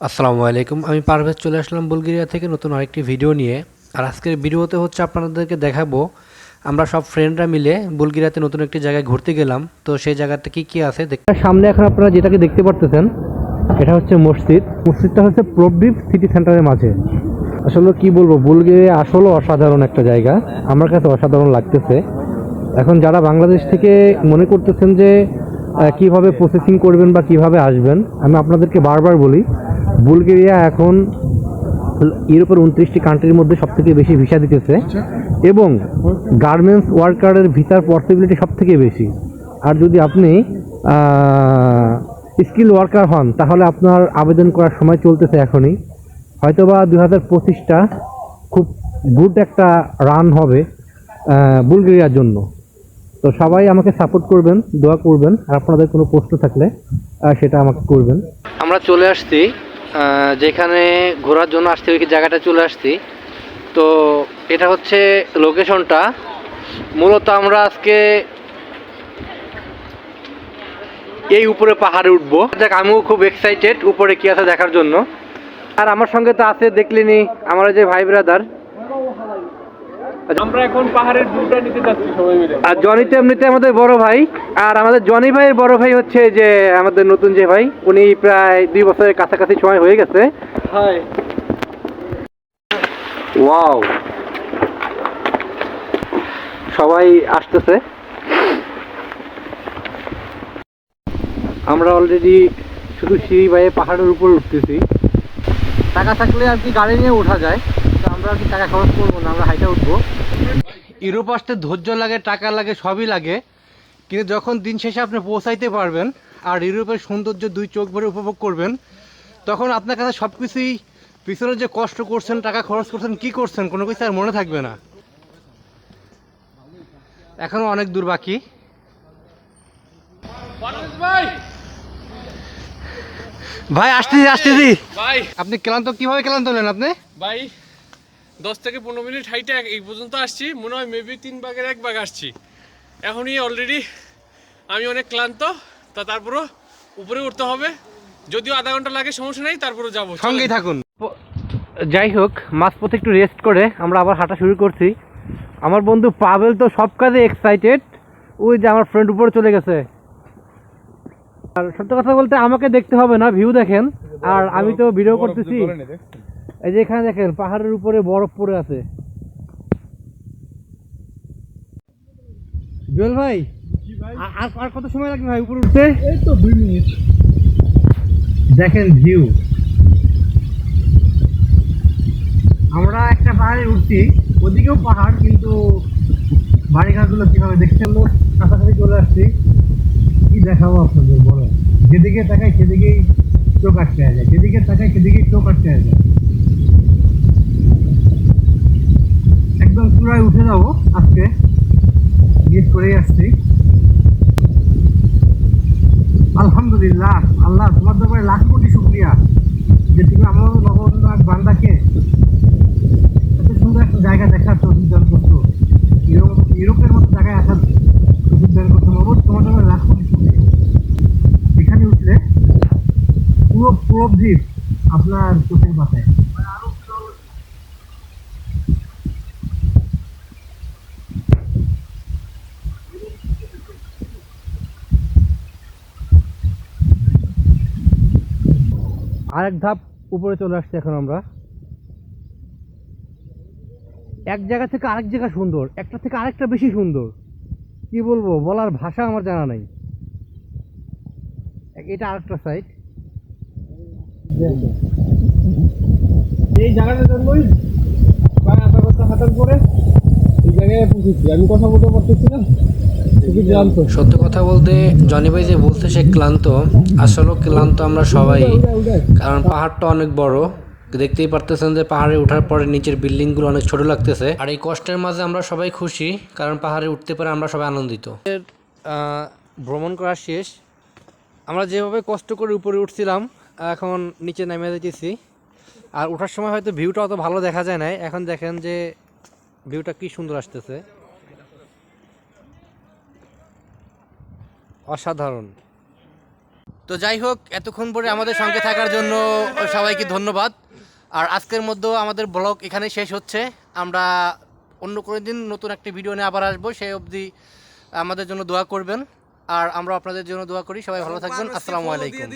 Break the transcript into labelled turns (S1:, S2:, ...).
S1: আসসালামু আলাইকুম। আমি পারভেজ চলে আসলাম বুলগেরিয়া থেকে নতুন আরেকটি ভিডিও নিয়ে। আর আজকের ভিডিওতে হচ্ছে আপনাদেরকে দেখাবো আমরা সব ফ্রেন্ডরা মিলে বুলগেরিয়াতে নতুন একটি জায়গায় ঘুরতে গেলাম। তো সেই জায়গাতে কি কি আছে সামনে এখন আপনারা যেটাকে দেখতে পারতেছেন এটা হচ্ছে মসজিদ। মসজিদটা হচ্ছে প্লভডিভ সিটি সেন্টারের মাঝে। আসলে কি বলবো, বুলগেরিয়া আসলে অসাধারণ একটা জায়গা, আমার কাছে অসাধারণ লাগতেছে। এখন যারা বাংলাদেশ থেকে মনে করতেছেন যে কিভাবে প্রসেসিং করবেন বা কিভাবে আসবেন, আমি আপনাদেরকে বারবার বলি বুলগেরিয়া এখন ইউরোপের 29টি কান্ট্রির মধ্যে সবথেকে বেশি ভিসা দিতেছে এবং গার্মেন্টস ওয়ার্কারের ভিসার পসিবিলিটি সবথেকে বেশি। আর যদি আপনি স্কিল ওয়ার্কার হন তাহলে আপনার আবেদন করার সময় চলতেছে এখনই। হয়তোবা 2025টা খুব গুড একটা রান হবে বুলগেরিয়ার জন্য। তো সবাই আমাকে সাপোর্ট করবেন, দোয়া করবেন, আর আপনাদের কোনো প্রশ্ন থাকলে সেটা আমাকে করবেন। আমরা চলে আসছি যেখানে ঘোরার জন্য আসছি, ওই জায়গাটা চলে আসছি। তো এটা হচ্ছে লোকেশনটা। মূলত আমরা আজকে এই উপরে পাহাড়ে উঠবো। দেখ, আমিও খুব এক্সাইটেড উপরে কি আছে দেখার জন্য। আর আমার সঙ্গে তো আছে, দেখলেনি আমার যে ভাই ব্রাদার।
S2: আমরা এখন পাহাড়ের ভিউটা নিতে যাচ্ছি সবাই মিলে।
S1: আর জনি তো এমনিতে আমাদের বড় ভাই, আর আমাদের জনি ভাইয়ের বড় ভাই হচ্ছে যে আমাদের নতুন যে ভাই, উনি প্রায় 2 বছরের কাছাকাছি সময় হয়ে গেছে।
S2: হাই,
S1: ওয়াও, সবাই আসতেছে। আমরা অলরেডি শুধু সিঁড়ি বাইয়ে পাহাড়ের উপর উঠতেছি। টাকা থাকলে আর কি গাড়ি নিয়ে ওঠা যায়, তো আমরা আর কি টাকা খরচ করবো না, আমরা হাইটে উঠবো। ইউরোপ আসতে ধৈর্য লাগে, টাকা লাগে, সবই লাগে, কিন্তু যখন দিন শেষে আপনি পৌঁছাইতে পারবেন আর ইউরোপের সৌন্দর্য 2 চোখ ভরে উপভোগ করবেন, তখন আপনার কাছে সব কিছুই, পিছনে যে কষ্ট করছেন, টাকা খরচ করছেন, কি করছেন, কোনো কিছু আর মনে থাকবে না। এখনো অনেক দূর বাকি। ভাই আসতেছি আসতেছি।
S2: ভাই
S1: আপনি ক্লান্ত, কিভাবে ক্লান্ত হলেন আপনি?
S2: ভাই 10 থেকে 15 মিনিট হাইটে এই পর্যন্ত আসছি, মনে হয় মেবি 3 ভাগের 1 ভাগ আসছি। এখনই অলরেডি আমি অনেক ক্লান্ত। তারপরও উপরে উঠতে হবে, যদিও আধা ঘন্টা লাগে, সমস্যা নেই, তারপরও যাবো,
S1: সঙ্গেই থাকুন। যাই হোক, মাঝপথে একটু রেস্ট করে আমরা আবার হাঁটা শুরু করছি। আমার বন্ধু পাভেল তো সব কাজে এক্সাইটেড, ওই যে আমার ফ্রেন্ড উপরে চলে গেছে। আর সত্য কথা বলতে আমাকে দেখতে হবে না, ভিউ দেখেন। আর আমি তো ভিডিও করতেছি, এই যে এখানে দেখেন পাহাড়ের উপরে বরফ পড়ে আছে। জুয়েল ভাই, আর আর কত সময় লাগবে ভাই উপরে উঠতে?
S2: এই তো 2 মিনিট।
S1: দেখেন ভিউ। আমরা একটা পাহাড়ে উঠছি, ওদিকেও পাহাড়, কিন্তু বাড়িঘরগুলো কিভাবে দেখছেন, কাছাকাছি চলে আসছি। কি দেখাবো আপনাদের, বলো? যেদিকে তাকাই সেদিকেই চোখ আটকে যায়, যেদিকে তাকাই সেদিকেই চোখ আটকে যায়। একদম চূড়ায় উঠে যাবো আজকে, গিয়ে করেই আসছি। আলহামদুলিল্লাহ, আল্লাহ তোমার দরবারে লাখ কোটি শুকরিয়া যে তুমি আমার নবন্দ বান্দাকে এত সুন্দর একটা জায়গা দেখার তৌফিক দান করছো, ইউরোপের মতো জায়গায় আসার তৌফিক দান করছো। নবদ তোমার দরবারে লাখ কোটি শুকরিয়া। এখানে উঠলে পুরো প্রবদ্বীপ আপনার চোখের পাতায়। আরেক ধাপ উপরে চলে আসছে এখন আমরা। এক জায়গা থেকে আরেক জায়গা সুন্দর, একটা থেকে আরেকটা বেশি সুন্দর। কি বলবো, বলার ভাষা আমার জানা নাই। এটা আরেকটা সাইড।
S2: এই জায়গাটার জন্যই প্রায় আধা ঘন্টা হাঁটার পরে এই জায়গায় পৌঁছেছি। আমি কথা বলতে পারতেছি না, খুবই ক্লান্ত।
S1: সত্য কথা বলতে জনি ভাই যে বলতে সে ক্লান্ত, আসলে ক্লান্ত আমরা সবাই। কারণ পাহাড়টা অনেক বড়, দেখতেই পারতেছেন যে পাহাড়ে ওঠার পরে নিচের বিল্ডিংগুলো অনেক ছোট লাগতেছে। আর এই কষ্টের মাঝে আমরা সবাই খুশি, কারণ পাহাড়ে উঠতে পারে আমরা সবাই আনন্দিত। ভ্রমণ করা শেষ। আমরা যেভাবে কষ্ট করে উপরে উঠছিলাম, এখন নিচে নেমে যেতেছি। আর ওঠার সময় হয়তো ভিউটা অত ভালো দেখা যায় না, এখন দেখেন যে ভিউটা কি সুন্দর আসতেছে, অসাধারণ। তো যাই হোক, এতক্ষণ পরে আমাদের সঙ্গে থাকার জন্য সবাইকে ধন্যবাদ। আর আজকের মধ্যেও আমাদের ব্লগ এখানে শেষ হচ্ছে। আমরা অন্য কোনো দিন নতুন একটা ভিডিও নিয়ে আবার আসবো, সেই অবধি আমাদের জন্য দোয়া করবেন। আর আমরা আপনাদের জন্য দোয়া করি। সবাই ভালো থাকবেন। আসসালামু আলাইকুম।